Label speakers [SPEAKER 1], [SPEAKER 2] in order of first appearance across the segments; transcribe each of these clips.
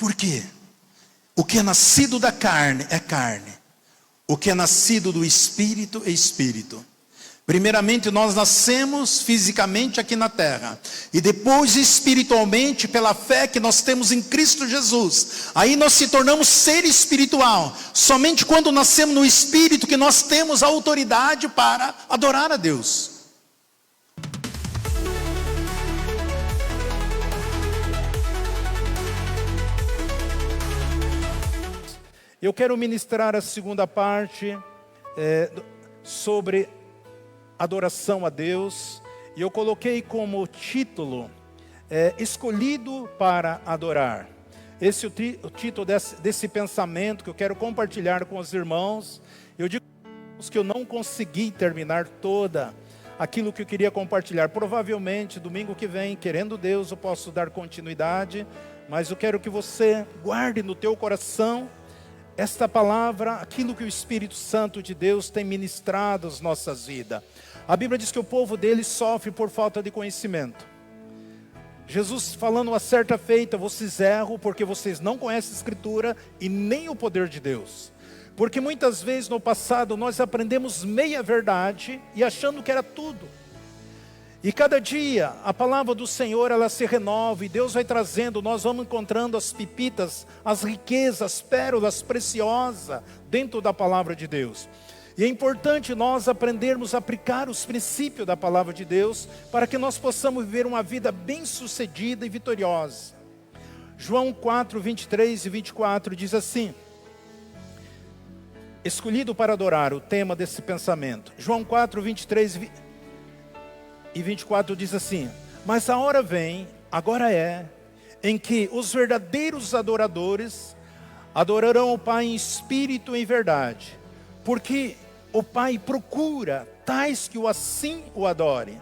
[SPEAKER 1] Por quê? O que é nascido da carne é carne. O que é nascido do Espírito é Espírito. Primeiramente nós nascemos fisicamente aqui na terra. E depois espiritualmente pela fé que nós temos em Cristo Jesus. Aí nós se tornamos ser espiritual. Somente quando nascemos no Espírito que nós temos a autoridade para adorar a Deus.
[SPEAKER 2] Eu quero ministrar a segunda parte sobre adoração a Deus. E eu coloquei como título, escolhido para adorar. Esse é o título desse pensamento que eu quero compartilhar com os irmãos. Eu digo que eu não consegui terminar toda aquilo que eu queria compartilhar. Provavelmente domingo que vem, querendo Deus, eu posso dar continuidade. Mas eu quero que você guarde no teu coração esta palavra, aquilo que o Espírito Santo de Deus tem ministrado às nossas vidas. A Bíblia diz que o povo dele sofre por falta de conhecimento. Jesus falando a certa feita, vocês erram porque vocês não conhecem a Escritura e nem o poder de Deus. Porque muitas vezes no passado nós aprendemos meia verdade e achando que era tudo. E cada dia a palavra do Senhor ela se renova e Deus vai trazendo, nós vamos encontrando as pepitas, as riquezas, as pérolas preciosas dentro da palavra de Deus. E é importante nós aprendermos a aplicar os princípios da palavra de Deus para que nós possamos viver uma vida bem-sucedida e vitoriosa. João 4, 23 e 24 diz assim: escolhido para adorar, o tema desse pensamento. João 4, 23 e 24 diz assim: mas a hora vem, agora é, em que os verdadeiros adoradores adorarão o Pai em espírito e em verdade. Porque o Pai procura tais que assim o adorem.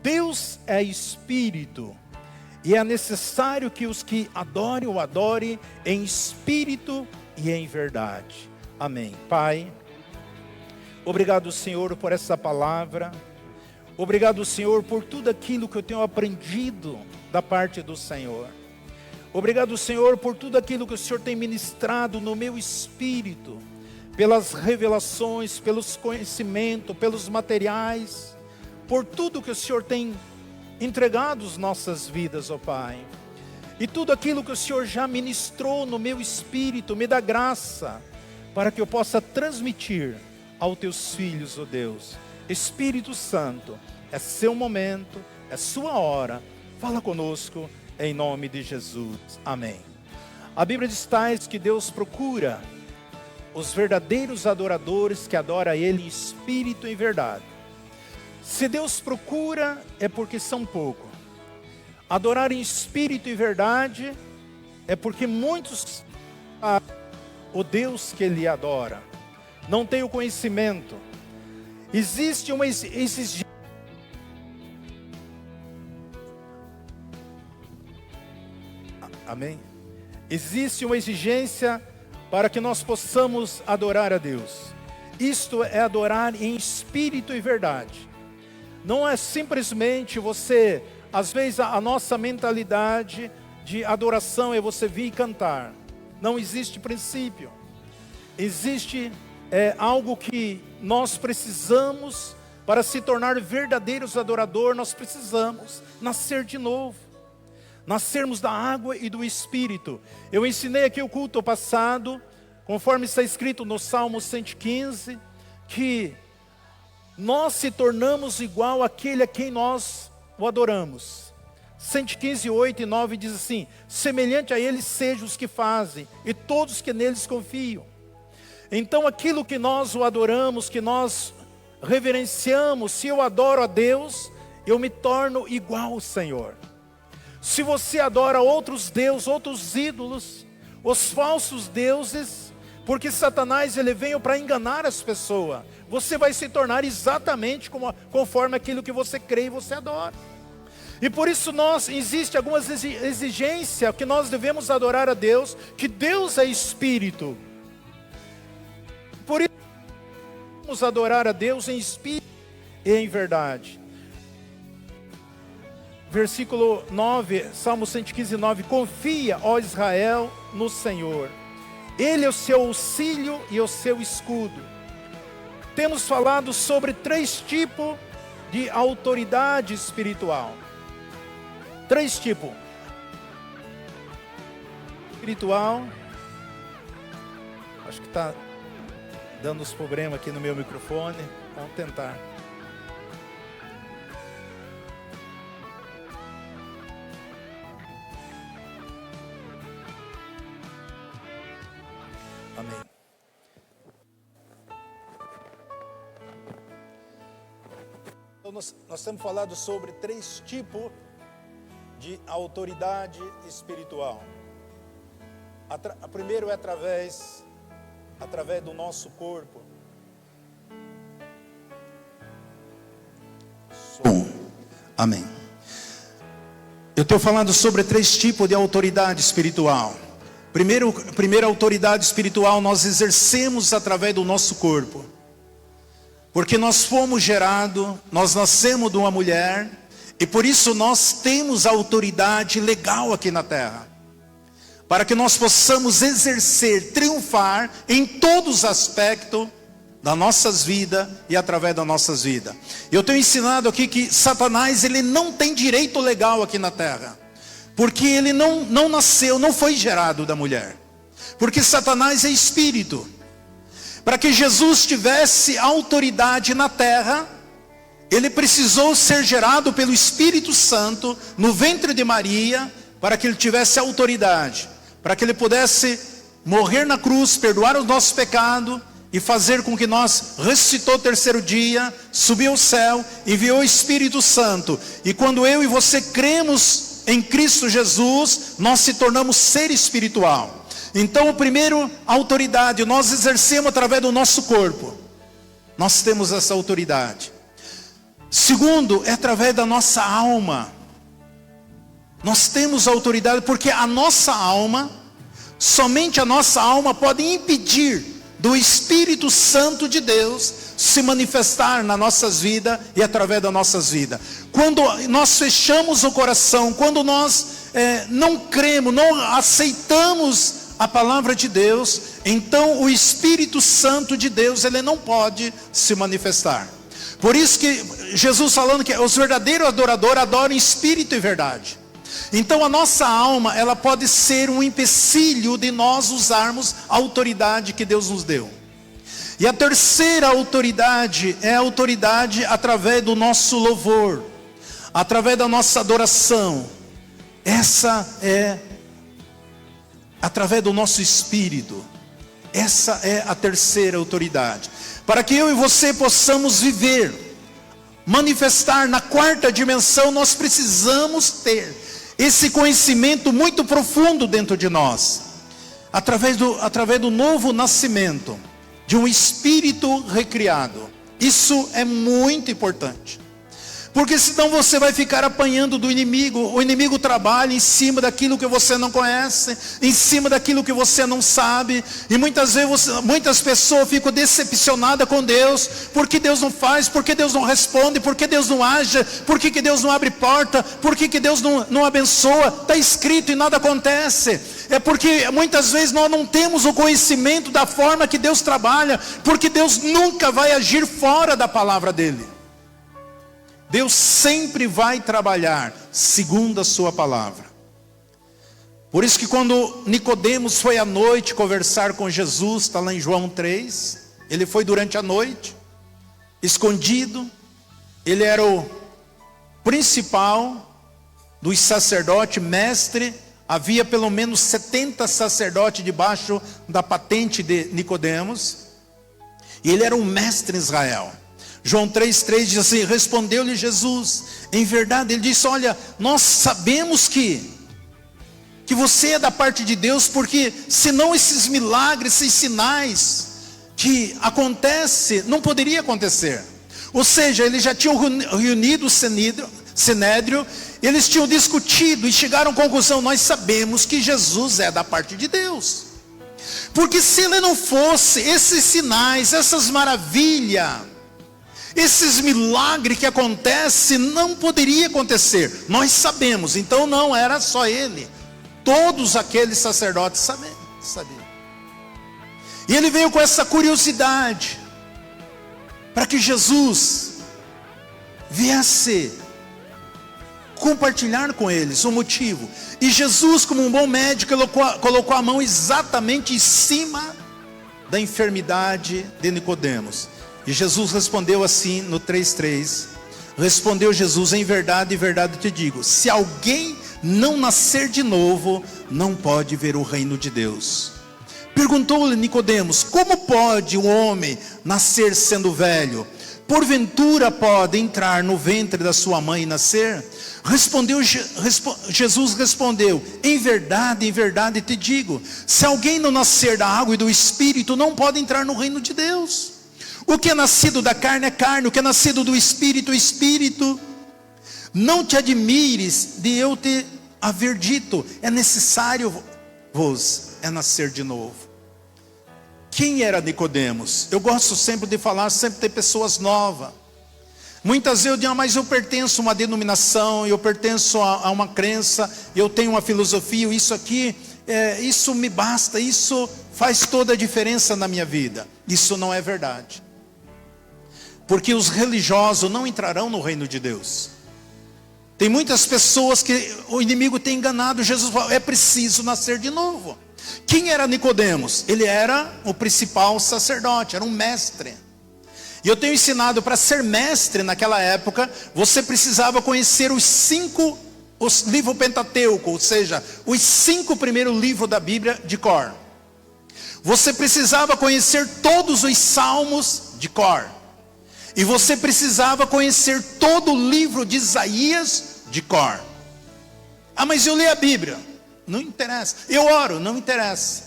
[SPEAKER 2] Deus é espírito. E é necessário que os que adorem o adorem em espírito e em verdade. Amém. Pai, obrigado, Senhor, por essa palavra. Obrigado, Senhor, por tudo aquilo que eu tenho aprendido da parte do Senhor. Obrigado, Senhor, por tudo aquilo que o Senhor tem ministrado no meu espírito. Pelas revelações, pelos conhecimentos, pelos materiais. Por tudo que o Senhor tem entregado às nossas vidas, ó Pai. E tudo aquilo que o Senhor já ministrou no meu espírito, me dá graça. Para que eu possa transmitir aos teus filhos, ó Deus. Espírito Santo, é seu momento, é sua hora. Fala conosco em nome de Jesus. Amém. A Bíblia diz tais que Deus procura os verdadeiros adoradores que adoram a Ele em espírito e em verdade. Se Deus procura, é porque são poucos. Adorar em espírito e verdade é porque muitos o Deus que Ele adora não tem o conhecimento. Existe uma exigência. Amém? Existe uma exigência para que nós possamos adorar a Deus. Isto é adorar em espírito e verdade. Não é simplesmente você, às vezes a nossa mentalidade de adoração é você vir e cantar. Não existe princípio. Existe algo que nós precisamos, para se tornar verdadeiros adoradores, nós precisamos nascer de novo. Nascermos da água e do Espírito. Eu ensinei aqui o culto passado, conforme está escrito no Salmo 115, que nós se tornamos igual àquele a quem nós o adoramos. 115, 8 e 9 diz assim: semelhante a eles sejam os que fazem, e todos que neles confiam. Então aquilo que nós o adoramos, que nós reverenciamos, se eu adoro a Deus, eu me torno igual ao Senhor. Se você adora outros deuses, outros ídolos, os falsos deuses, porque Satanás ele veio para enganar as pessoas, você vai se tornar exatamente conforme aquilo que você crê e você adora. E por isso existe algumas exigências que nós devemos adorar a Deus, que Deus é Espírito. Por isso vamos adorar a Deus em espírito e em verdade. versículo 9, Salmo 115, 9. Confia, ó Israel, no Senhor. Ele é o seu auxílio e o seu escudo. Temos falado sobre 3 tipos de autoridade espiritual. 3 tipos. Espiritual. Acho que está dando uns problemas aqui no meu microfone. Vamos tentar. Amém. Então nós temos falado sobre 3 tipos de autoridade espiritual. Primeiro é através do nosso corpo.
[SPEAKER 1] Amém. Eu estou falando sobre 3 tipos de autoridade espiritual. Primeira autoridade espiritual nós exercemos através do nosso corpo. Porque nós fomos gerados, nós nascemos de uma mulher, e por isso nós temos autoridade legal aqui na terra. Para que nós possamos exercer, triunfar em todos os aspectos das nossas vidas e através das nossas vidas. Eu tenho ensinado aqui que Satanás, ele não tem direito legal aqui na terra. Porque ele não nasceu, não foi gerado da mulher. Porque Satanás é espírito. Para que Jesus tivesse autoridade na terra, ele precisou ser gerado pelo Espírito Santo no ventre de Maria, para que ele tivesse autoridade, para que ele pudesse morrer na cruz, perdoar os nossos pecados e fazer com que nós ressuscitou o 3º dia, subiu ao céu, enviou o Espírito Santo. E quando eu e você cremos em Cristo Jesus, nós se tornamos ser espiritual. Então, o primeiro, autoridade, nós exercemos através do nosso corpo. Nós temos essa autoridade. Segundo, é através da nossa alma. Nós temos autoridade porque a nossa alma, somente a nossa alma pode impedir do Espírito Santo de Deus se manifestar nas nossas vidas e através das nossas vidas. Quando nós fechamos o coração, quando nós não cremos, não aceitamos a palavra de Deus, então o Espírito Santo de Deus, ele não pode se manifestar. Por isso que Jesus falando que os verdadeiros adoradores adoram em espírito e verdade. Então a nossa alma, ela pode ser um empecilho de nós usarmos a autoridade que Deus nos deu. E a terceira autoridade é a autoridade através do nosso louvor, através da nossa adoração. Essa é através do nosso espírito. Essa é a terceira autoridade. Para que eu e você possamos viver, manifestar na 4ª dimensão, nós precisamos ter esse conhecimento muito profundo dentro de nós. Através do novo nascimento, de um espírito recriado. Isso é muito importante. Porque senão você vai ficar apanhando do inimigo. O inimigo trabalha em cima daquilo que você não conhece, em cima daquilo que você não sabe. E muitas vezes muitas pessoas ficam decepcionadas com Deus. Porque Deus não faz, porque Deus não responde, porque Deus não age, porque que Deus não abre porta, porque que Deus não abençoa. Está escrito e nada acontece. É porque muitas vezes nós não temos o conhecimento da forma que Deus trabalha. Porque Deus nunca vai agir fora da palavra dele. Deus sempre vai trabalhar segundo a sua palavra. Por isso que quando Nicodemos foi à noite conversar com Jesus, está lá em João 3, ele foi durante a noite, escondido, ele era o principal dos sacerdotes, mestre, havia pelo menos 70 sacerdotes debaixo da patente de Nicodemos, e ele era um mestre em Israel. João 3,3 diz assim: respondeu-lhe Jesus, em verdade, ele disse: olha, nós sabemos que você é da parte de Deus, porque senão esses milagres, esses sinais que acontecem, não poderia acontecer. Ou seja, eles já tinham reunido o Sinédrio, eles tinham discutido e chegaram à conclusão: nós sabemos que Jesus é da parte de Deus. Porque se ele não fosse, esses sinais, essas maravilhas, Esses milagres que acontecem não poderia acontecer. Nós sabemos, então não era só ele. Todos aqueles sacerdotes sabiam. E ele veio com essa curiosidade, para que Jesus viesse compartilhar com eles o motivo. E Jesus, como um bom médico, colocou a mão exatamente em cima da enfermidade de Nicodemos. E Jesus respondeu assim no 3:3. Respondeu Jesus: em verdade, te digo, se alguém não nascer de novo, não pode ver o reino de Deus. Perguntou-lhe Nicodemos: como pode o homem nascer sendo velho? Porventura pode entrar no ventre da sua mãe e nascer? Jesus respondeu: em verdade te digo, se alguém não nascer da água e do Espírito, não pode entrar no reino de Deus. O que é nascido da carne é carne, o que é nascido do Espírito é Espírito. Não te admires de eu te haver dito, é necessário vos nascer de novo. Quem era Nicodemos? Eu gosto sempre de falar, sempre tem pessoas novas. Muitas vezes eu digo: mas eu pertenço a uma denominação, eu pertenço a uma crença, eu tenho uma filosofia, isso aqui, isso me basta, isso faz toda a diferença na minha vida. Isso não é verdade. Porque os religiosos não entrarão no reino de Deus. Tem muitas pessoas que o inimigo tem enganado. Jesus falou: é preciso nascer de novo. Quem era Nicodemos? Ele era o principal sacerdote, era um mestre. E eu tenho ensinado, para ser mestre naquela época, você precisava conhecer os livros Pentateuco, ou seja, os 5 primeiros livros da Bíblia de cor. Você precisava conhecer todos os salmos de cor. E você precisava conhecer todo o livro de Isaías de cor. Ah, mas eu leio a Bíblia. Não interessa. Eu oro, não interessa.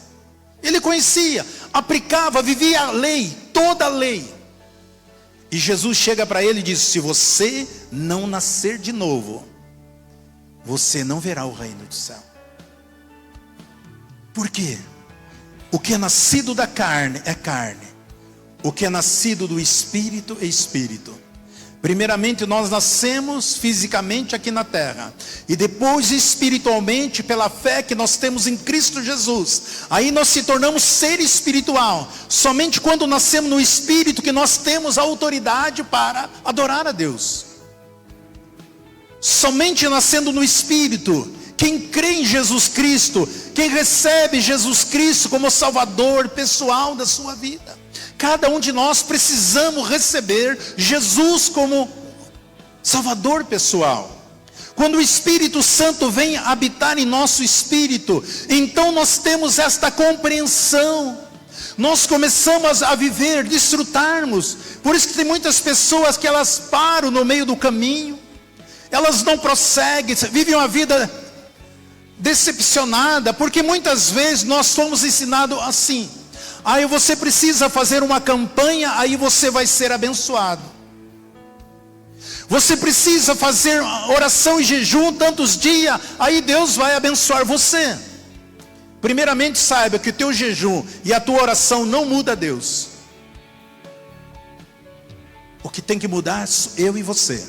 [SPEAKER 1] Ele conhecia, aplicava, vivia a lei, toda a lei. E Jesus chega para ele e diz: se você não nascer de novo, você não verá o reino do céu. Por quê? O que é nascido da carne é carne, o que é nascido do Espírito é Espírito. Primeiramente nós nascemos fisicamente aqui na terra, e depois espiritualmente pela fé que nós temos em Cristo Jesus. Aí nós se tornamos ser espiritual. Somente quando nascemos no Espírito que nós temos a autoridade para adorar a Deus. Somente nascendo no Espírito, quem crê em Jesus Cristo, quem recebe Jesus Cristo como Salvador pessoal da sua vida. Cada um de nós precisamos receber Jesus como Salvador pessoal. Quando o Espírito Santo vem habitar em nosso espírito, então nós temos esta compreensão. Nós começamos a viver, desfrutarmos. Por isso que tem muitas pessoas que elas param no meio do caminho. Elas não prosseguem, vivem uma vida decepcionada, porque muitas vezes nós fomos ensinados assim: aí você precisa fazer uma campanha, aí você vai ser abençoado. Você precisa fazer oração e jejum tantos dias, aí Deus vai abençoar você. Primeiramente saiba que o teu jejum e a tua oração não muda Deus. O que tem que mudar é eu e você.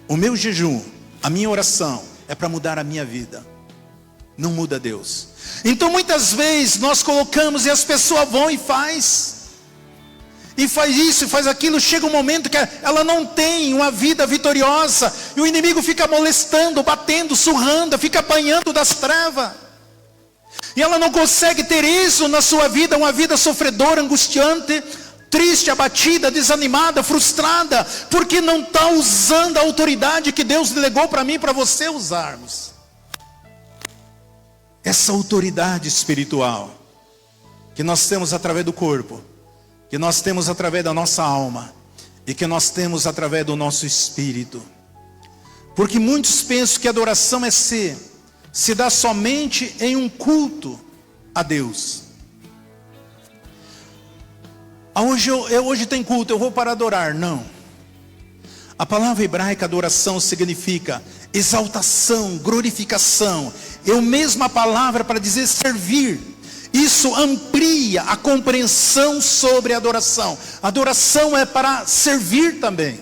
[SPEAKER 1] O meu jejum, a minha oração é para mudar a minha vida. Não muda Deus. Então muitas vezes nós colocamos e as pessoas vão e faz isso, e faz aquilo. Chega um momento que ela não tem uma vida vitoriosa, e o inimigo fica molestando, batendo, surrando, fica apanhando das trevas, e ela não consegue ter isso na sua vida, uma vida sofredora, angustiante, triste, abatida, desanimada, frustrada, porque não está usando a autoridade que Deus delegou para mim e para você usarmos. Essa autoridade espiritual que nós temos através do corpo, que nós temos através da nossa alma e que nós temos através do nosso espírito. Porque muitos pensam que a adoração se dá somente em um culto a Deus. Hoje tem culto, eu vou para adorar. Não. A palavra hebraica adoração significa exaltação, glorificação. É a mesma palavra para dizer servir. Isso amplia a compreensão sobre a adoração. Adoração é para servir também.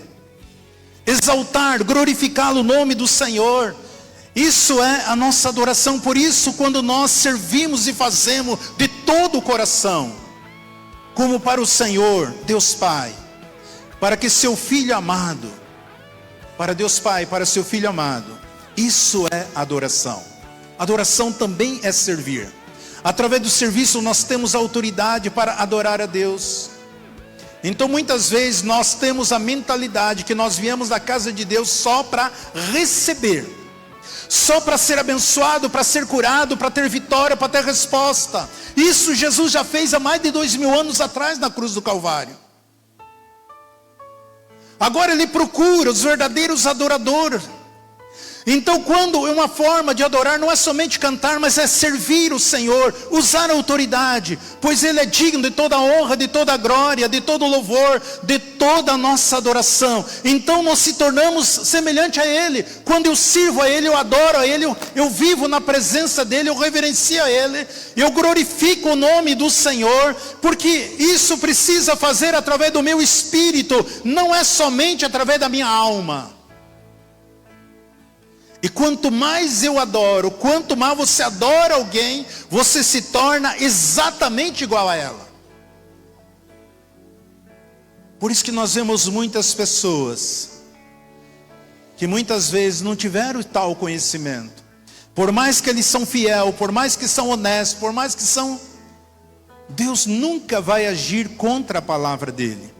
[SPEAKER 1] Exaltar, glorificar o nome do Senhor. Isso é a nossa adoração. Por isso, quando nós servimos e fazemos de todo o coração, como para o Senhor, Deus Pai, para que seu Filho amado, para Deus Pai, para seu Filho amado, isso é adoração. Adoração também é servir. Através do serviço nós temos autoridade para adorar a Deus. Então muitas vezes nós temos a mentalidade que nós viemos da casa de Deus só para receber, só para ser abençoado, para ser curado, para ter vitória, para ter resposta. Isso Jesus já fez há mais de 2000 anos atrás na cruz do Calvário. Agora Ele procura os verdadeiros adoradores. Então quando uma forma de adorar não é somente cantar, mas é servir o Senhor, usar a autoridade, pois Ele é digno de toda a honra, de toda a glória, de todo o louvor, de toda a nossa adoração. Então nós se tornamos semelhante a Ele. Quando eu sirvo a Ele, eu adoro a Ele, eu vivo na presença dEle, eu reverencio a Ele, eu glorifico o nome do Senhor, porque isso precisa fazer através do meu espírito, não é somente através da minha alma. E quanto mais eu adoro, quanto mais você adora alguém, você se torna exatamente igual a ela. Por isso que nós vemos muitas pessoas que muitas vezes não tiveram tal conhecimento. Por mais que eles são fiéis, por mais que são honestos, por mais que são... Deus nunca vai agir contra a palavra dele.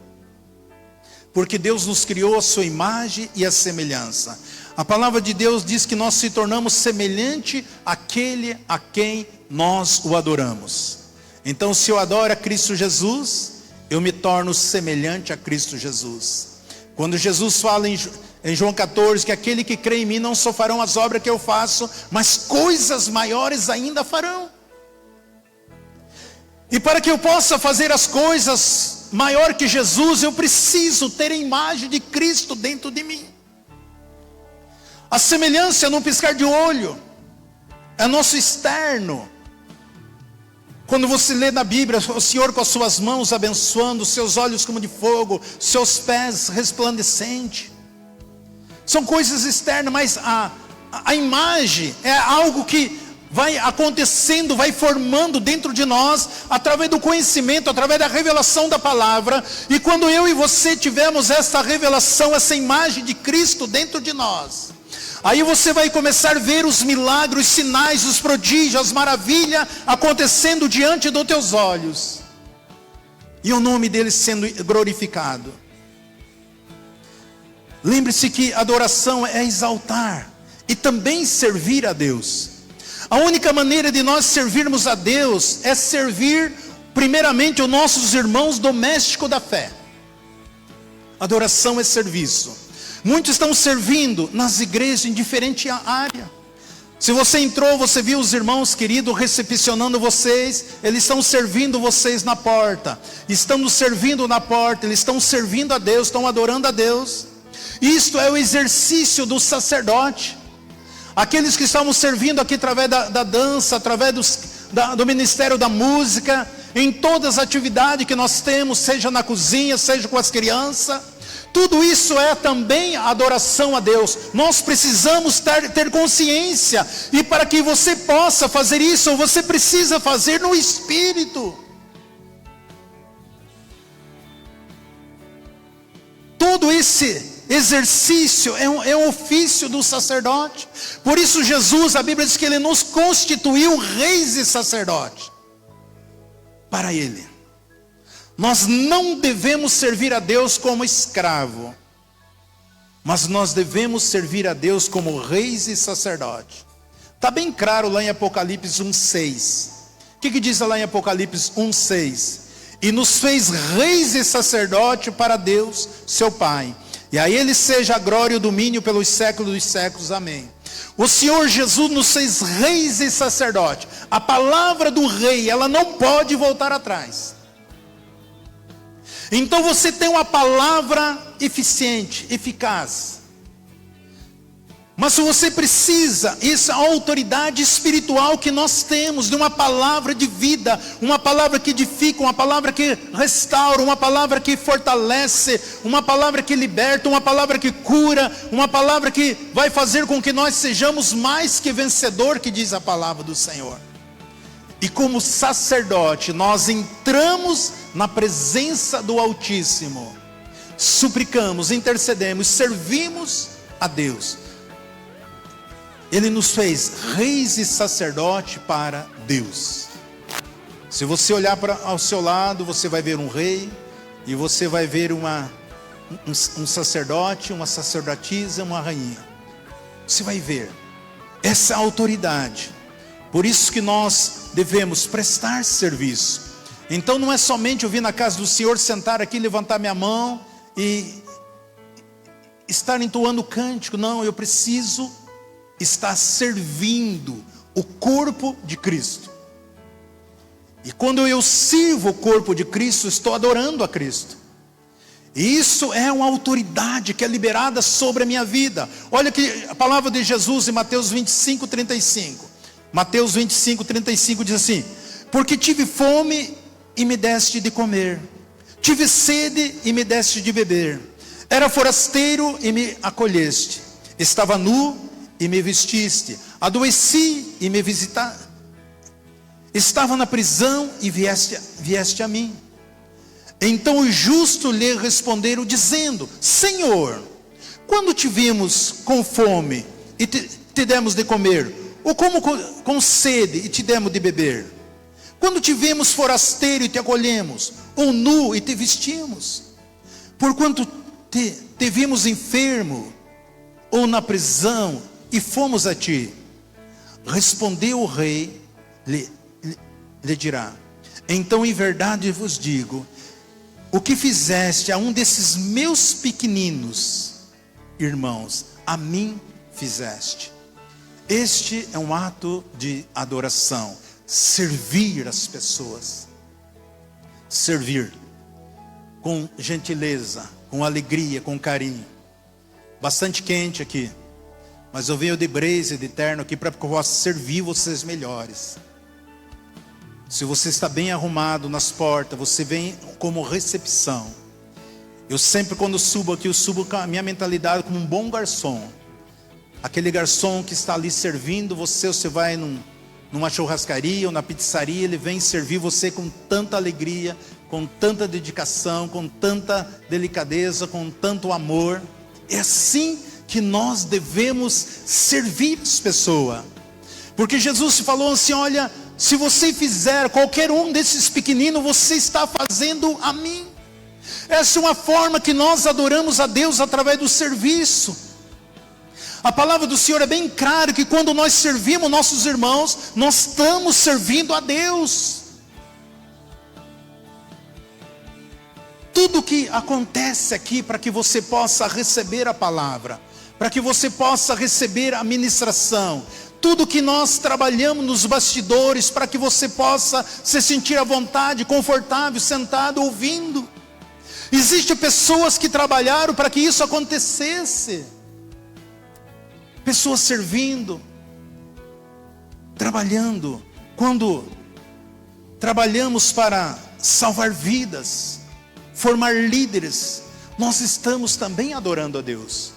[SPEAKER 1] Porque Deus nos criou a sua imagem e a semelhança. A palavra de Deus diz que nós se tornamos semelhante àquele a quem nós o adoramos. Então se eu adoro a Cristo Jesus, eu me torno semelhante a Cristo Jesus. Quando Jesus fala em João 14, que aquele que crê em mim não só farão as obras que eu faço, mas coisas maiores ainda farão. E para que eu possa fazer as coisas maior que Jesus, eu preciso ter a imagem de Cristo dentro de mim. A semelhança é num piscar de olho, é nosso externo. Quando você lê na Bíblia, o Senhor com as suas mãos abençoando, seus olhos como de fogo, seus pés resplandecentes. São coisas externas, mas a imagem é algo que vai acontecendo, vai formando dentro de nós, através do conhecimento, através da revelação da palavra. E quando eu e você tivermos essa revelação, essa imagem de Cristo dentro de nós, aí você vai começar a ver os milagres, os sinais, os prodígios, as maravilhas acontecendo diante dos teus olhos. E o nome dele sendo glorificado. Lembre-se que adoração é exaltar e também servir a Deus. A única maneira de nós servirmos a Deus é servir primeiramente os nossos irmãos domésticos da fé. Adoração é serviço. Muitos estão servindo nas igrejas em diferente área. Se você entrou, você viu os irmãos queridos recepcionando vocês. Eles estão servindo vocês na porta. Estão nos servindo na porta. Eles estão servindo a Deus, estão adorando a Deus. Isto é o exercício do sacerdote. Aqueles que estavam servindo aqui através da dança, através do ministério da música, em todas as atividades que nós temos, seja na cozinha, seja com as crianças. Tudo isso é também adoração a Deus. Nós precisamos ter consciência. E para que você possa fazer isso, você precisa fazer no Espírito. Todo esse exercício é um ofício do sacerdote. Por isso Jesus, a Bíblia diz que Ele nos constituiu reis e sacerdotes para Ele. Nós não devemos servir a Deus como escravo, mas nós devemos servir a Deus como reis e sacerdotes. Está bem claro lá em Apocalipse 1,6. O que diz lá em Apocalipse 1,6? E nos fez reis e sacerdotes para Deus, seu Pai. E a Ele seja a glória e o domínio pelos séculos dos séculos. Amém. O Senhor Jesus nos fez reis e sacerdotes. A palavra do rei, ela não pode voltar atrás. Então você tem uma palavra eficiente, eficaz. Mas você precisa, essa autoridade espiritual que nós temos, de uma palavra de vida, uma palavra que edifica, uma palavra que restaura, uma palavra que fortalece, uma palavra que liberta, uma palavra que cura, uma palavra que vai fazer com que nós sejamos mais que vencedor, que diz a palavra do Senhor. E como sacerdote, nós entramos na presença do Altíssimo, suplicamos, intercedemos, servimos a Deus. Ele nos fez reis e sacerdote para Deus. Se você olhar ao seu lado, você vai ver um rei, e você vai ver um sacerdote, uma sacerdotisa, uma rainha. Você vai ver essa autoridade. Por isso que nós devemos prestar serviço. Então não é somente eu vir na casa do Senhor, sentar aqui, levantar minha mão e estar entoando cântico. Não, eu preciso estar servindo o corpo de Cristo. E quando eu sirvo o corpo de Cristo, estou adorando a Cristo. E isso é uma autoridade que é liberada sobre a minha vida. Olha que a palavra de Jesus em Mateus 25:35. Mateus 25:35 diz assim: porque tive fome e me deste de comer, tive sede e me deste de beber, era forasteiro e me acolheste, estava nu e me vestiste, adoeci e me visitaste, estava na prisão e vieste a mim. Então o justo lhe responderam dizendo: Senhor, quando te vimos com fome e te demos de comer, ou como com sede e te demos de beber? Quando te vimos forasteiro e te acolhemos, ou nu e te vestimos? Porquanto te vimos enfermo ou na prisão e fomos a ti? Respondeu o rei, lhe dirá: então em verdade vos digo, o que fizeste a um desses meus pequeninos irmãos, a mim fizeste. Este é um ato de adoração, servir as pessoas, servir com gentileza, com alegria, com carinho. Bastante quente aqui, mas eu venho de blazer, de terno aqui para que eu possa servir vocês melhores. Se você está bem arrumado nas portas, você vem como recepção. Eu sempre, quando subo aqui, eu subo com a minha mentalidade como um bom garçom. Aquele garçom que está ali servindo você vai numa churrascaria ou na pizzaria, ele vem servir você com tanta alegria, com tanta dedicação, com tanta delicadeza, com tanto amor. É assim que nós devemos servir as pessoas. Porque Jesus falou assim: olha, se você fizer qualquer um desses pequeninos, você está fazendo a mim. Essa é uma forma que nós adoramos a Deus através do serviço. A palavra do Senhor é bem clara que quando nós servimos nossos irmãos, nós estamos servindo a Deus. Tudo que acontece aqui para que você possa receber a palavra, para que você possa receber a ministração, tudo que nós trabalhamos nos bastidores, para que você possa se sentir à vontade, confortável, sentado, ouvindo. Existem pessoas que trabalharam para que isso acontecesse. Pessoas servindo, trabalhando. Quando trabalhamos para salvar vidas, formar líderes, nós estamos também adorando a Deus.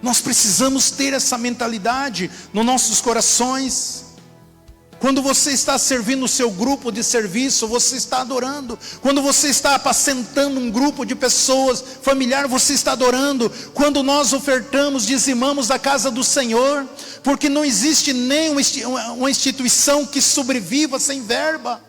[SPEAKER 1] Nós precisamos ter essa mentalidade nos nossos corações. Quando você está servindo o seu grupo de serviço, você está adorando. Quando você está apacentando um grupo de pessoas, familiar, você está adorando. Quando nós ofertamos, dizimamos da casa do Senhor, porque não existe nem uma instituição que sobreviva sem verba.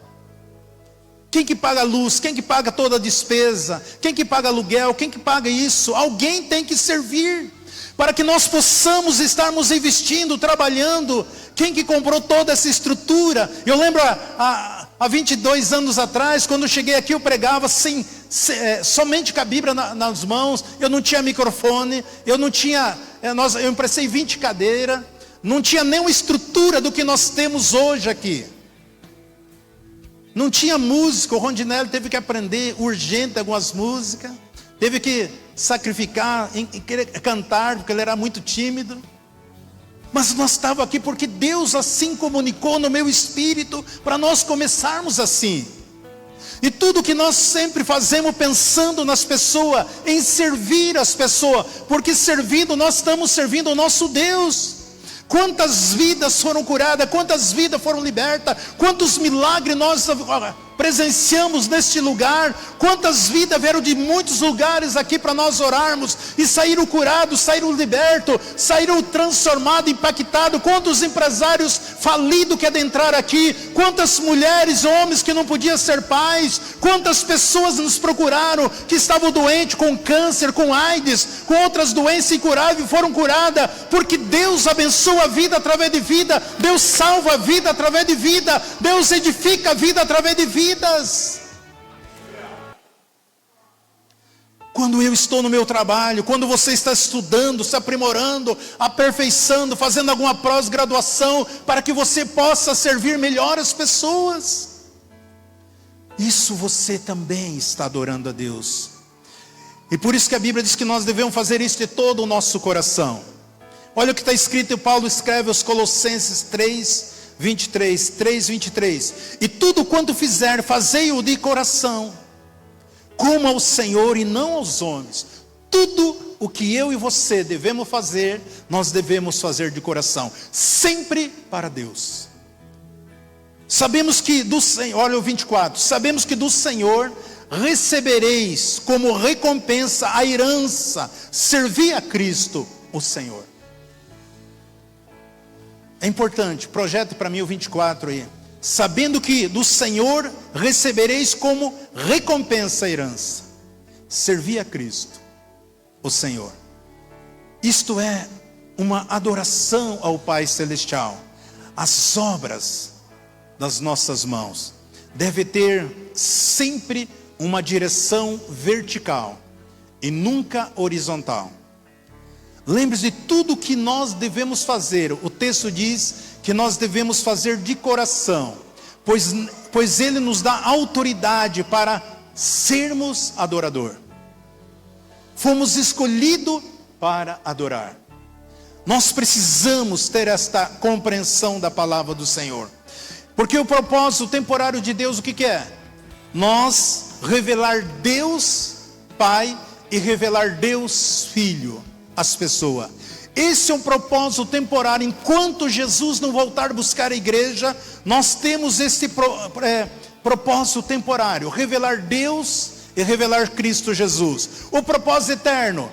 [SPEAKER 1] Quem que paga a luz? Quem que paga toda a despesa? Quem que paga aluguel? Quem que paga isso? Alguém tem que servir, para que nós possamos estarmos investindo, trabalhando. Quem que comprou toda essa estrutura? Eu lembro há 22 anos atrás, quando eu cheguei aqui, eu pregava somente com a Bíblia nas mãos. Eu não tinha microfone, eu emprestei 20 cadeiras, não tinha nenhuma estrutura do que nós temos hoje aqui. Não tinha música, o Rondinelli teve que aprender urgente algumas músicas, teve que sacrificar em querer cantar, porque ele era muito tímido. Mas nós estávamos aqui porque Deus assim comunicou no meu espírito para nós começarmos assim. E tudo que nós sempre fazemos pensando nas pessoas, em servir as pessoas, porque servindo nós estamos servindo o nosso Deus. Quantas vidas foram curadas, quantas vidas foram libertas, quantos milagres nós presenciamos neste lugar, quantas vidas vieram de muitos lugares aqui para nós orarmos, e saíram curados, saíram libertos, saíram transformados, impactados. Quantos empresários falidos que adentraram aqui, quantas mulheres, homens que não podiam ser pais, quantas pessoas nos procuraram, que estavam doentes com câncer, com AIDS, com outras doenças incuráveis, foram curadas, porque Deus abençoa a vida através de vida, Deus salva a vida através de vida, Deus edifica a vida através de vidas. Quando eu estou no meu trabalho, quando você está estudando, se aprimorando, aperfeiçoando, fazendo alguma pós-graduação, para que você possa servir melhor as pessoas, isso você também está adorando a Deus. E por isso que a Bíblia diz que nós devemos fazer isso de todo o nosso coração. Olha o que está escrito, e Paulo escreve aos Colossenses 3:23, e tudo quanto fizer, fazei-o de coração, como ao Senhor e não aos homens. Tudo o que eu e você devemos fazer, nós devemos fazer de coração, sempre para Deus. Sabemos que do Senhor, olha o 24, sabemos que do Senhor recebereis como recompensa a herança, servir a Cristo, o Senhor. É importante, projeta para mim o 24 aí. Sabendo que do Senhor recebereis como recompensa a herança, servir a Cristo, o Senhor. Isto é uma adoração ao Pai Celestial. As obras das nossas mãos devem ter sempre uma direção vertical e nunca horizontal. Lembre-se de tudo que nós devemos fazer. O texto diz que nós devemos fazer de coração, pois Ele nos dá autoridade para sermos adorador. Fomos escolhidos para adorar. Nós precisamos ter esta compreensão da palavra do Senhor. Porque o propósito temporário de Deus, o que é? Nós revelar Deus Pai e revelar Deus Filho às pessoas. Esse é um propósito temporário. Enquanto Jesus não voltar a buscar a igreja, nós temos esse propósito temporário, revelar Deus e revelar Cristo Jesus. O propósito eterno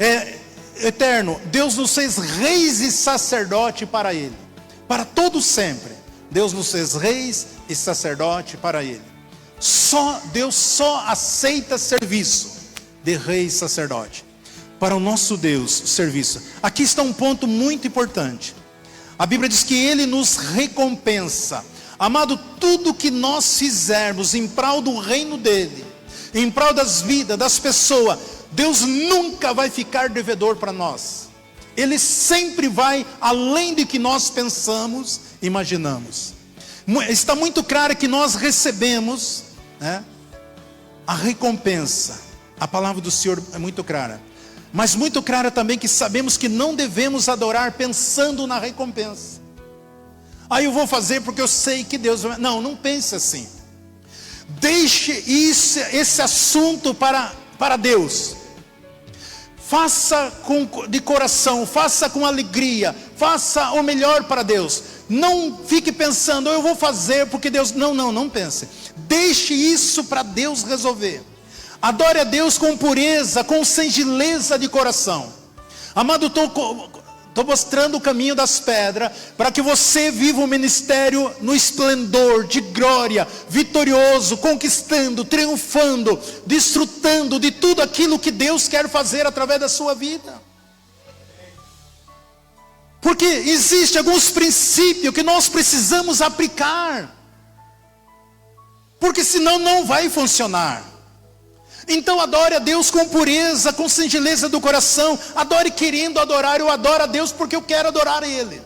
[SPEAKER 1] é eterno. Deus nos fez reis e sacerdote para Ele, para todo sempre. Deus nos fez reis e sacerdote para Ele. Deus só aceita serviço de rei e sacerdote. Para o nosso Deus, o serviço. Aqui está um ponto muito importante. A Bíblia diz que Ele nos recompensa. Amado, tudo que nós fizermos em prol do reino dEle, em prol das vidas, das pessoas, Deus nunca vai ficar devedor para nós. Ele sempre vai além do que nós pensamos, imaginamos. Está muito claro que nós recebemos, né, a recompensa. A palavra do Senhor é muito clara. Mas muito clara também que sabemos que não devemos adorar pensando na recompensa. Aí eu vou fazer porque eu sei que Deus vai... Não pense assim. Deixe esse assunto para Deus. Faça de coração, faça com alegria, faça o melhor para Deus. Não fique pensando, eu vou fazer porque Deus... Não pense. Deixe isso para Deus resolver. Adore a Deus com pureza, com singeleza de coração. Amado, estou mostrando o caminho das pedras, para que você viva o ministério no esplendor de glória, vitorioso, conquistando, triunfando, desfrutando de tudo aquilo que Deus quer fazer através da sua vida. Porque existem alguns princípios que nós precisamos aplicar, porque senão não vai funcionar. Então adore a Deus com pureza, com singeleza do coração. Adore querendo adorar. Eu adoro a Deus porque eu quero adorar Ele.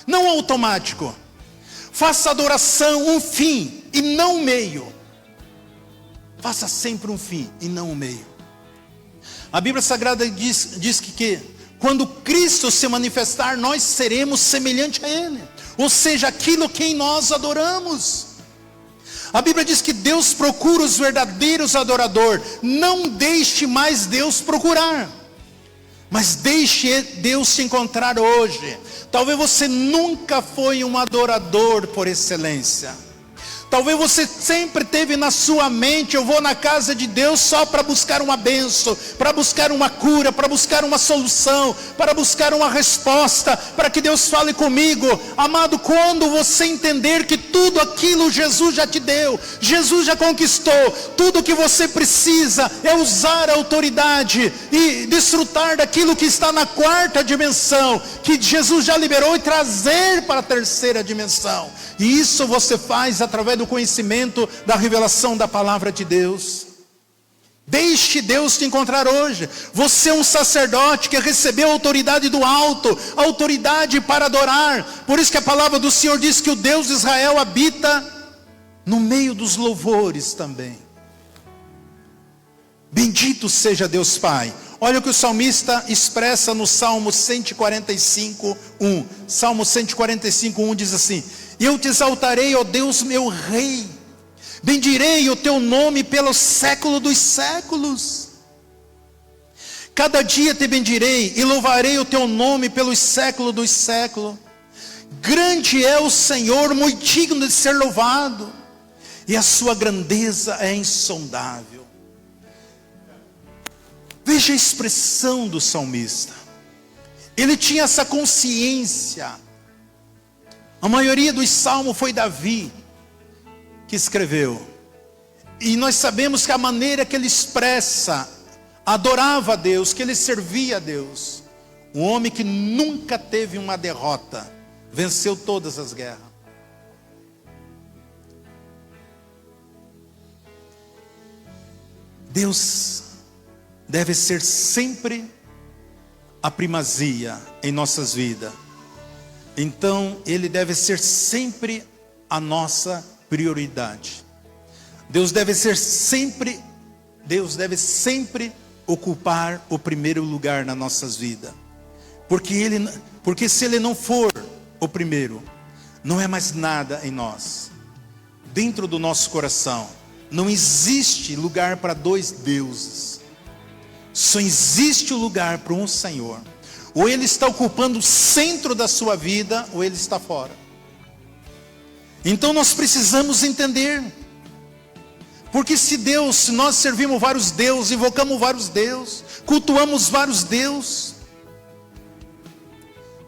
[SPEAKER 1] Não automático. Faça adoração um fim e não um meio. Faça sempre um fim e não um meio. A Bíblia Sagrada diz que quando Cristo se manifestar, nós seremos semelhante a Ele. Ou seja, aquilo que nós adoramos. A Bíblia diz que Deus procura os verdadeiros adoradores. Não deixe mais Deus procurar, mas deixe Deus te encontrar hoje. Talvez você nunca foi um adorador por excelência. Talvez você sempre teve na sua mente: eu vou na casa de Deus só para buscar uma bênção, para buscar uma cura, para buscar uma solução, para buscar uma resposta, para que Deus fale comigo. Amado, quando você entender que tudo aquilo Jesus já te deu, Jesus já conquistou, tudo que você precisa é usar a autoridade e desfrutar daquilo que está na quarta dimensão, que Jesus já liberou, e trazer para a terceira dimensão. E isso você faz através do conhecimento, da revelação da palavra de Deus. Deixe Deus te encontrar hoje. Você é um sacerdote que recebeu a autoridade do alto, a autoridade para adorar. Por isso que a palavra do Senhor diz que o Deus de Israel habita no meio dos louvores também. Bendito seja Deus Pai. Olha o que o salmista expressa no Salmo 145:1. Salmo 145:1 diz assim: eu te exaltarei, ó Deus meu Rei, bendirei o teu nome pelo século dos séculos. Cada dia te bendirei e louvarei o teu nome pelos séculos dos séculos. Grande é o Senhor, muito digno de ser louvado, e a sua grandeza é insondável. Veja a expressão do salmista. Ele tinha essa consciência. A maioria dos salmos foi Davi que escreveu. E nós sabemos que a maneira que ele expressa, adorava a Deus, que ele servia a Deus. Um homem que nunca teve uma derrota, venceu todas as guerras. Deus deve ser sempre a primazia em nossas vidas. Então, Ele deve ser sempre a nossa prioridade. Deus deve sempre ocupar o primeiro lugar nas nossas vidas. Porque se Ele não for o primeiro, não é mais nada em nós. Dentro do nosso coração, não existe lugar para dois deuses. Só existe o lugar para um Senhor. Ou Ele está ocupando o centro da sua vida, ou Ele está fora. Então nós precisamos entender. Porque se nós servimos vários deuses, invocamos vários deuses, cultuamos vários deuses,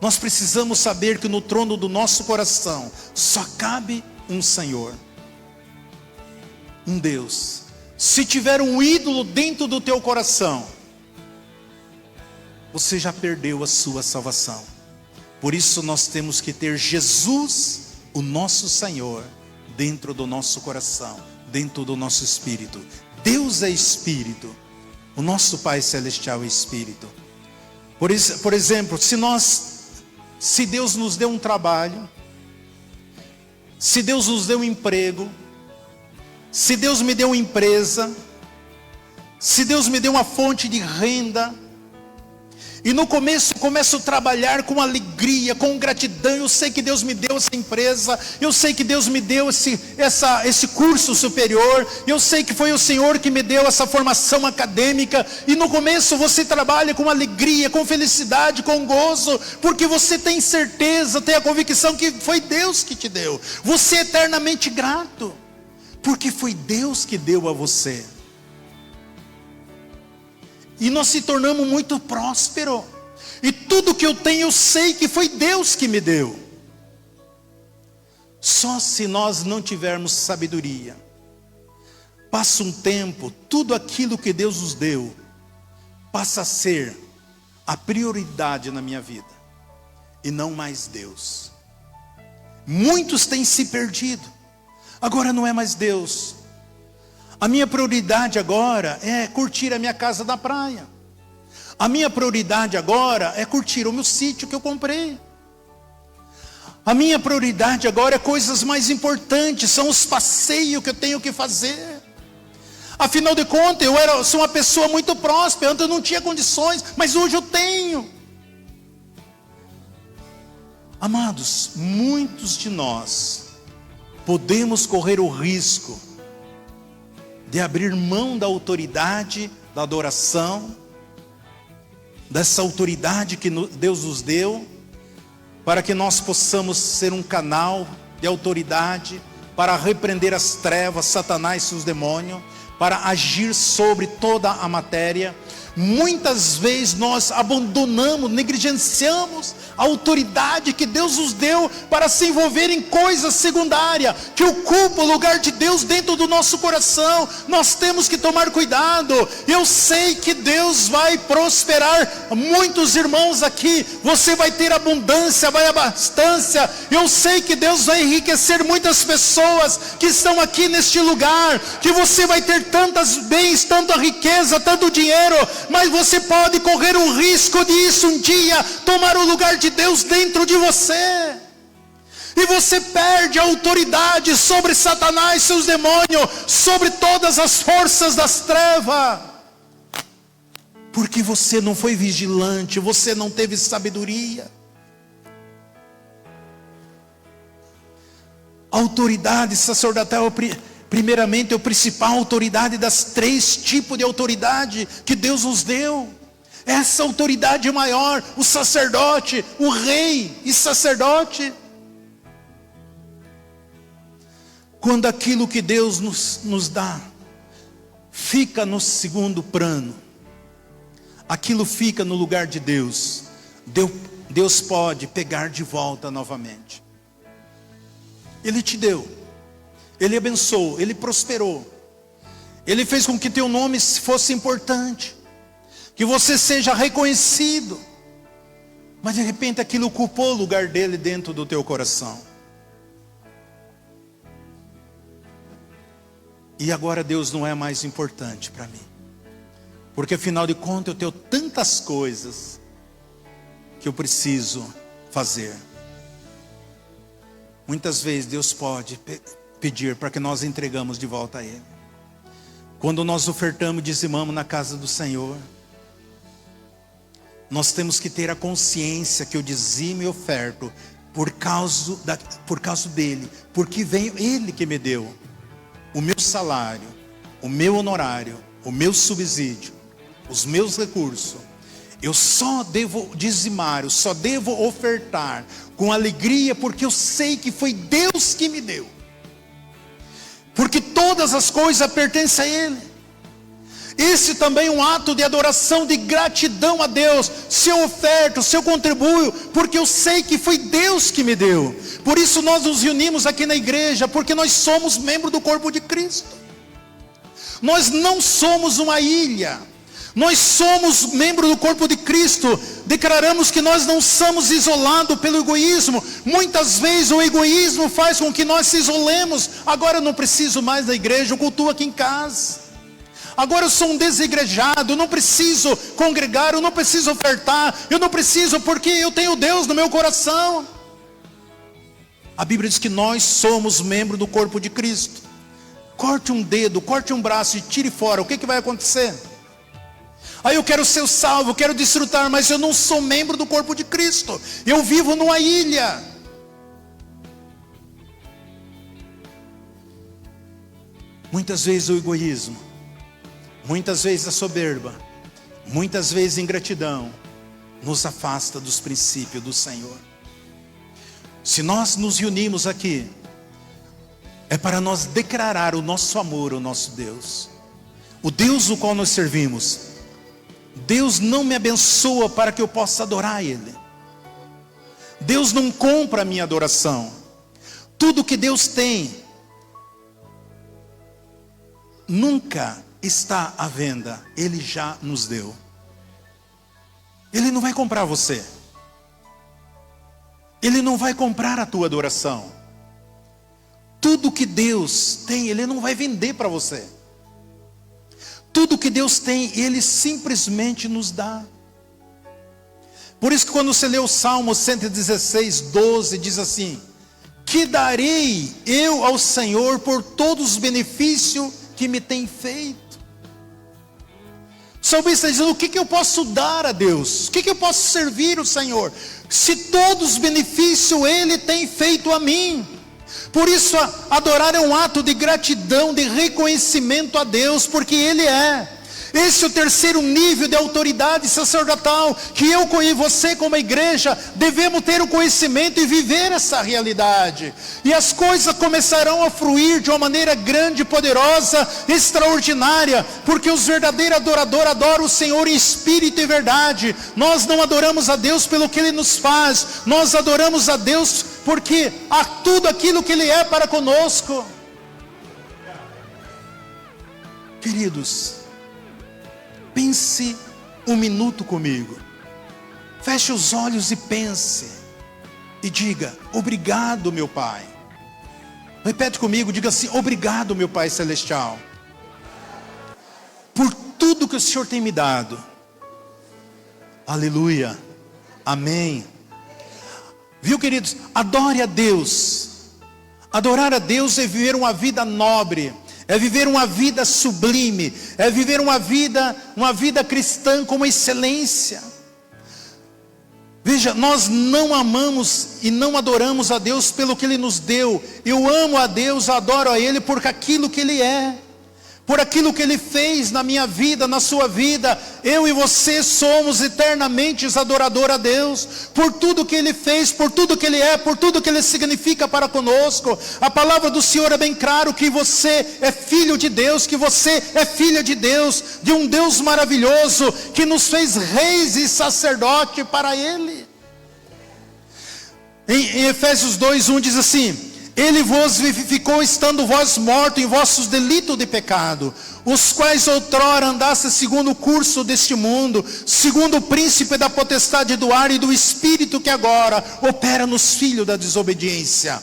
[SPEAKER 1] nós precisamos saber que no trono do nosso coração só cabe um Senhor, um Deus. Se tiver um ídolo dentro do teu coração, você já perdeu a sua salvação. Por isso nós temos que ter Jesus, o nosso Senhor, dentro do nosso coração, dentro do nosso espírito. Deus é espírito, o nosso Pai Celestial é espírito. Por exemplo, se Deus nos deu um trabalho, se Deus nos deu um emprego, se Deus me deu uma empresa, se Deus me deu uma fonte de renda, e no começo eu começo a trabalhar com alegria, com gratidão. Eu sei que Deus me deu essa empresa, eu sei que Deus me deu esse curso superior, eu sei que foi o Senhor que me deu essa formação acadêmica. E no começo você trabalha com alegria, com felicidade, com gozo, porque você tem certeza, tem a convicção que foi Deus que te deu. Você é eternamente grato, porque foi Deus que deu a você. E nós se tornamos muito prósperos. E tudo que eu tenho, eu sei que foi Deus que me deu. Só se nós não tivermos sabedoria, passa um tempo, tudo aquilo que Deus nos deu passa a ser a prioridade na minha vida, e não mais Deus. Muitos têm se perdido. Agora não é mais Deus. A minha prioridade agora é curtir a minha casa da praia. A minha prioridade agora é curtir o meu sítio que eu comprei. A minha prioridade agora é coisas mais importantes, são os passeios que eu tenho que fazer. Afinal de contas, sou uma pessoa muito próspera. Antes eu não tinha condições, mas hoje eu tenho. Amados, muitos de nós podemos correr o risco de abrir mão da autoridade, da adoração, dessa autoridade que Deus nos deu, para que nós possamos ser um canal de autoridade para repreender as trevas, Satanás e seus demônios, para agir sobre toda a matéria. Muitas vezes nós abandonamos, negligenciamos a autoridade que Deus nos deu para se envolver em coisas secundárias, que ocupam o lugar de Deus dentro do nosso coração. Nós temos que tomar cuidado. Eu sei que Deus vai prosperar muitos irmãos aqui, você vai ter abundância, vai abastança. Eu sei que Deus vai enriquecer muitas pessoas que estão aqui neste lugar, que você vai ter tantos bens, tanta riqueza, tanto dinheiro, mas você pode correr o risco de isso um dia tomar o lugar de Deus dentro de você, e você perde a autoridade sobre Satanás, seus demônios, sobre todas as forças das trevas, porque você não foi vigilante, você não teve sabedoria. A autoridade sacerdotal, primeiramente, é a principal autoridade das 3 tipos de autoridade que Deus nos deu. Essa autoridade maior, o sacerdote, o rei e sacerdote. Quando aquilo que Deus nos dá fica no segundo plano, aquilo fica no lugar de Deus, Deus pode pegar de volta novamente. Ele te deu, Ele abençoou, Ele prosperou, Ele fez com que teu nome fosse importante, que você seja reconhecido, mas de repente aquilo ocupou o lugar dele dentro do teu coração. E agora Deus não é mais importante para mim, porque afinal de contas eu tenho tantas coisas que eu preciso fazer. Muitas vezes Deus pode pedir para que nós entregamos de volta a Ele. Quando nós ofertamos e dizimamos na casa do Senhor, nós temos que ter a consciência que eu dizimo e oferto por causa dele, porque veio Ele que me deu o meu salário, o meu honorário, o meu subsídio, os meus recursos. Eu só devo dizimar, eu só devo ofertar com alegria, porque eu sei que foi Deus que me deu, porque todas as coisas pertencem a Ele. Esse também é um ato de adoração, de gratidão a Deus. Se eu oferto, se eu contribuo, porque eu sei que foi Deus que me deu. Por isso nós nos reunimos aqui na igreja, porque nós somos membros do corpo de Cristo. Nós não somos uma ilha, nós somos membros do corpo de Cristo. Declaramos que nós não somos isolados pelo egoísmo. Muitas vezes o egoísmo faz com que nós se isolemos. Agora eu não preciso mais da igreja, eu cultuo aqui em casa. Agora eu sou um desigrejado, eu não preciso congregar, eu não preciso ofertar, eu não preciso, porque eu tenho Deus no meu coração. A Bíblia diz que nós somos membros do corpo de Cristo. Corte um dedo, corte um braço e tire fora, o que vai acontecer? Aí eu quero ser salvo, eu quero desfrutar, mas eu não sou membro do corpo de Cristo. Eu vivo numa ilha. Muitas vezes o egoísmo, muitas vezes a soberba, muitas vezes a ingratidão nos afasta dos princípios do Senhor. Se nós nos reunimos aqui, é para nós declarar o nosso amor ao nosso Deus. O Deus o qual nós servimos. Deus não me abençoa para que eu possa adorar Ele. Deus não compra a minha adoração. Tudo que Deus tem nunca está à venda, Ele já nos deu. Ele não vai comprar você, Ele não vai comprar a tua adoração. Tudo que Deus tem, Ele não vai vender para você. Tudo que Deus tem, Ele simplesmente nos dá. Por isso que quando você lê o Salmo 116, 12, diz assim: que darei eu ao Senhor por todos os benefícios que me tem feito? O salmista está dizendo: o que eu posso dar a Deus? O que eu posso servir o Senhor? Se todos os benefícios Ele tem feito a mim. Por isso adorar é um ato de gratidão, de reconhecimento a Deus, porque Ele é. Esse é o terceiro nível de autoridade sacerdotal, que eu e você como igreja devemos ter o conhecimento e viver essa realidade. E as coisas começarão a fluir de uma maneira grande, poderosa, extraordinária, porque os verdadeiros adoradores adoram o Senhor em espírito e verdade. Nós não adoramos a Deus pelo que Ele nos faz, nós adoramos a Deus porque há tudo aquilo que Ele é para conosco. Queridos, pense um minuto comigo. Feche os olhos e pense. E diga: obrigado, meu Pai. Repete comigo, diga assim: obrigado, meu Pai Celestial, por tudo que o Senhor tem me dado. Aleluia. Amém. Viu, queridos? Adore a Deus. Adorar a Deus é viver uma vida nobre, é viver uma vida sublime, é viver uma vida cristã com excelência. Veja, nós não amamos e não adoramos a Deus pelo que Ele nos deu. Eu amo a Deus, adoro a Ele por aquilo que Ele é, por aquilo que Ele fez na minha vida, na sua vida. Eu e você somos eternamente adoradores a Deus, por tudo que Ele fez, por tudo que Ele é, por tudo que Ele significa para conosco. A palavra do Senhor é bem claro que você é filho de Deus, que você é filha de Deus, de um Deus maravilhoso, que nos fez reis e sacerdote para Ele. Em Efésios 2:1 diz assim: Ele vos vivificou, estando vós mortos em vossos delitos de pecado, os quais outrora andasse segundo o curso deste mundo, segundo o príncipe da potestade do ar e do espírito que agora opera nos filhos da desobediência.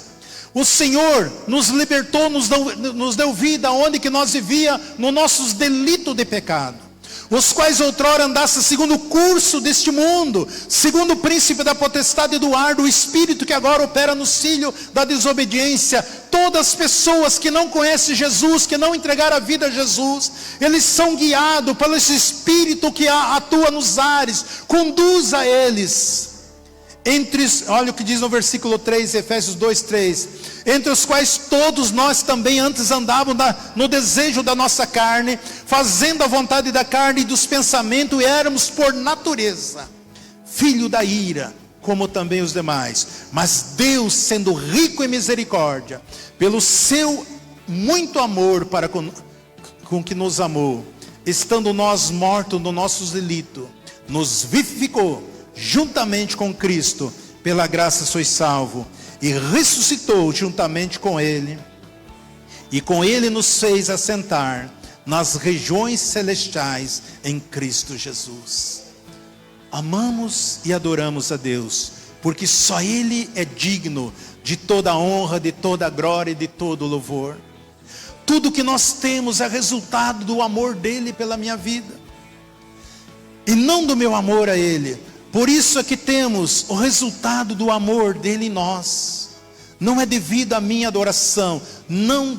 [SPEAKER 1] O Senhor nos libertou, nos deu vida onde que nós vivíamos, nos nossos delitos de pecado, os quais outrora andasse segundo o curso deste mundo, segundo o príncipe da potestade do ar, do espírito que agora opera no filho da desobediência. Todas as pessoas que não conhecem Jesus, que não entregaram a vida a Jesus, eles são guiados pelo esse espírito que atua nos ares, conduz a eles. Olha o que diz no versículo 3, Efésios 2:3: entre os quais todos nós também antes andávamos no desejo da nossa carne, fazendo a vontade da carne e dos pensamentos, e éramos por natureza filho da ira, como também os demais. Mas Deus, sendo rico em misericórdia, pelo seu muito amor para com que nos amou, estando nós mortos nos nossos delitos, nos vivificou juntamente com Cristo, pela graça sois salvo, e ressuscitou juntamente com Ele, e com Ele nos fez assentar nas regiões celestiais em Cristo Jesus. Amamos e adoramos a Deus, porque só Ele é digno de toda a honra, de toda a glória e de todo o louvor. Tudo que nós temos é resultado do amor dEle pela minha vida, e não do meu amor a Ele. Por isso é que temos o resultado do amor dele em nós. Não é devido à minha adoração.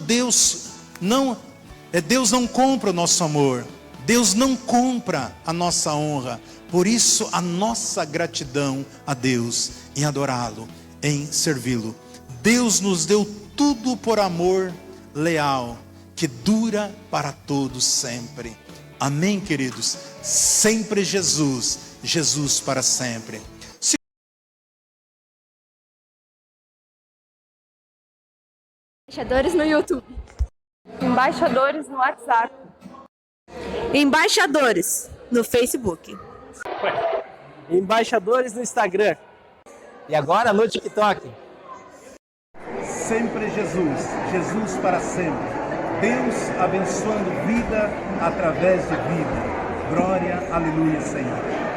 [SPEAKER 1] Deus não compra o nosso amor. Deus não compra a nossa honra. Por isso a nossa gratidão a Deus em adorá-lo, em servi-lo. Deus nos deu tudo por amor leal, que dura para todos sempre. Amém, queridos? Sempre Jesus, Jesus para sempre.
[SPEAKER 3] Embaixadores no YouTube.
[SPEAKER 4] Embaixadores no WhatsApp.
[SPEAKER 5] Embaixadores no Facebook.
[SPEAKER 6] Embaixadores no Instagram. E agora no TikTok.
[SPEAKER 1] Sempre Jesus, Jesus para sempre. Deus abençoando vida através de vida. Glória, aleluia, Senhor.